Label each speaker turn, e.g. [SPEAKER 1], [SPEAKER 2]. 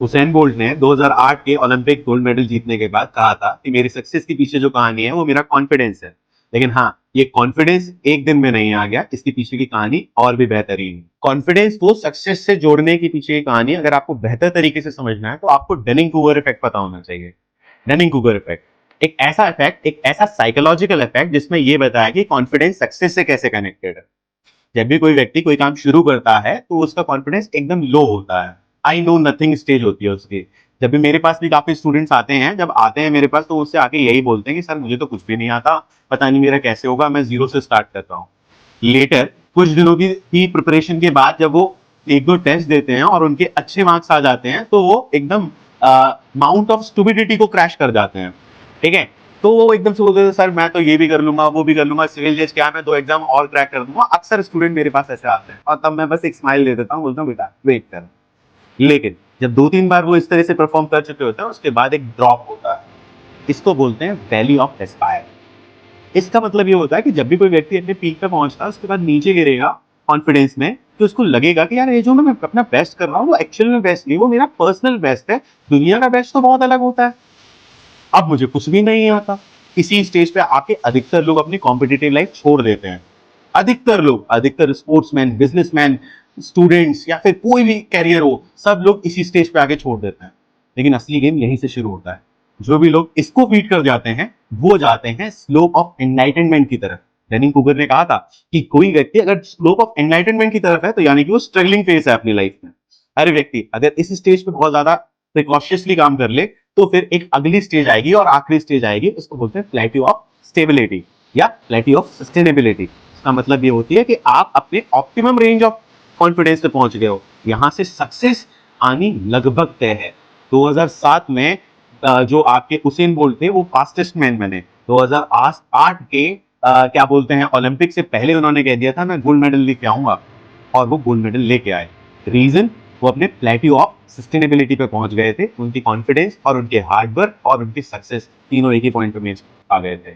[SPEAKER 1] Usain Bolt ने 2008 के Olympic gold medal जीतने के बाद कहा था कि मेरी सक्सेस के पीछे जो कहानी है वो मेरा कॉन्फिडेंस है। लेकिन हाँ, ये कॉन्फिडेंस एक दिन में नहीं आ गया, इसके पीछे की कहानी और भी बेहतरीन है। कॉन्फिडेंस को सक्सेस से जोड़ने के पीछे की कहानी अगर आपको बेहतर तरीके से समझना है तो आपको डनिंग-क्रूगर इफेक्ट पता होना चाहिए। डनिंग-क्रूगर इफेक्ट एक ऐसा साइकोलॉजिकल इफेक्ट जिसमें ये बताया कि कॉन्फिडेंस सक्सेस से कैसे कनेक्टेड है। जब भी कोई व्यक्ति कोई काम शुरू करता है तो उसका कॉन्फिडेंस एकदम लो होता है। आई नो नथिंग स्टेज होती है उसकी। जब भी मेरे पास भी काफी स्टूडेंट्स आते हैं, जब आते हैं मेरे पास तो उससे आके यही बोलते हैं कि सर मुझे तो कुछ भी नहीं आता, पता नहीं मेरा कैसे होगा, मैं जीरो से स्टार्ट कर रहा हूँ। लेटर कुछ दिनों की प्रिपरेशन के बाद जब वो एक दो टेस्ट देते हैं और उनके अच्छे मार्क्स आ जाते हैं तो वो एकदम माउंट ऑफ स्टूपिडिटी को क्रैश कर जाते हैं। ठीक है, तो वो एकदम से बोलते हैं सर मैं तो ये भी कर लूंगा वो भी कर लूंगा, सिविल जज क्या मैं 2 एग्जाम और क्रैक कर दूंगा। अक्सर स्टूडेंट मेरे पास ऐसे आते हैं और तब मैं बस एक स्माइल दे देता हूँ, बोलता हूँ बेटा वेट कर। लेकिन जब 2-3 बार वो इस तरह से परफॉर्म कर चुके होते हैं उसके बाद एक ड्रॉप होता है। इसको बोलते हैं वैली ऑफ एस्पायर। इसका मतलब ये होता है कि जब भी कोई व्यक्ति अपने पीक पे पहुंचता है उसके बाद नीचे गिरेगा कॉन्फिडेंस में, तो उसको लगेगा कि यार ये जो मैं अपना बेस्ट कर रहा हूँ वो एक्चुअल में बेस्ट नहीं, वो मेरा पर्सनल बेस्ट है। दुनिया का बेस्ट तो बहुत अलग होता है, अब मुझे कुछ भी नहीं आता। इसी स्टेज पे आके अधिकतर लोग अपनी कॉम्पिटिटिव लाइफ छोड़ देते हैं। अधिकतर लोग, अधिकतर स्पोर्ट्समैन, बिजनेसमैन, स्टूडेंट्स या फिर कोई भी कैरियर हो, सब लोग इसी स्टेज पे आके छोड़ देते हैं। लेकिन असली गेम यहीं से शुरू होता है। जो भी लोग इसको बीट कर जाते हैं वो जाते हैं स्लोप ऑफ एनलाइटनमेंट की तरफ। डेनिंग कुगर ने कहा था कि कोई व्यक्ति अगर स्लोप ऑफ एनलाइटनमेंट की तरफ है तो यानी कि वो स्ट्रगलिंग फेज है अपनी लाइफ में। हर व्यक्ति अगर इस स्टेज पे बहुत ज्यादा प्रिकॉशियसली काम कर ले तो फिर एक अगली स्टेज आएगी और आखिरी स्टेज आएगी, उसको बोलते हैं प्लेट्यू ऑफ स्टेबिलिटी या प्लेट्यू ऑफ सस्टेनेबिलिटी। इसका मतलब ये होती है कि आप अपने ऑप्टिमम रेंज ऑफ कॉन्फिडेंस पे पहुंच गए हो, यहां से सक्सेस आनी लगभग तय है। 2007 में जो आपके उसेन बोल्ट थे वो फास्टेस्ट मैन बने। 2008 के क्या बोलते हैं ओलंपिक से पहले उन्होंने कह दिया था मैं गोल्ड मेडल लेके आऊंगा, और वो गोल्ड मेडल लेके आए। रीजन, वो अपने प्लेट्यू ऑफ सस्टेनेबिलिटी पे पहुंच गए थे। उनकी कॉन्फिडेंस और उनके हार्ड वर्क और उनकी सक्सेस तीनों एक ही पॉइंट पे आ गए थे।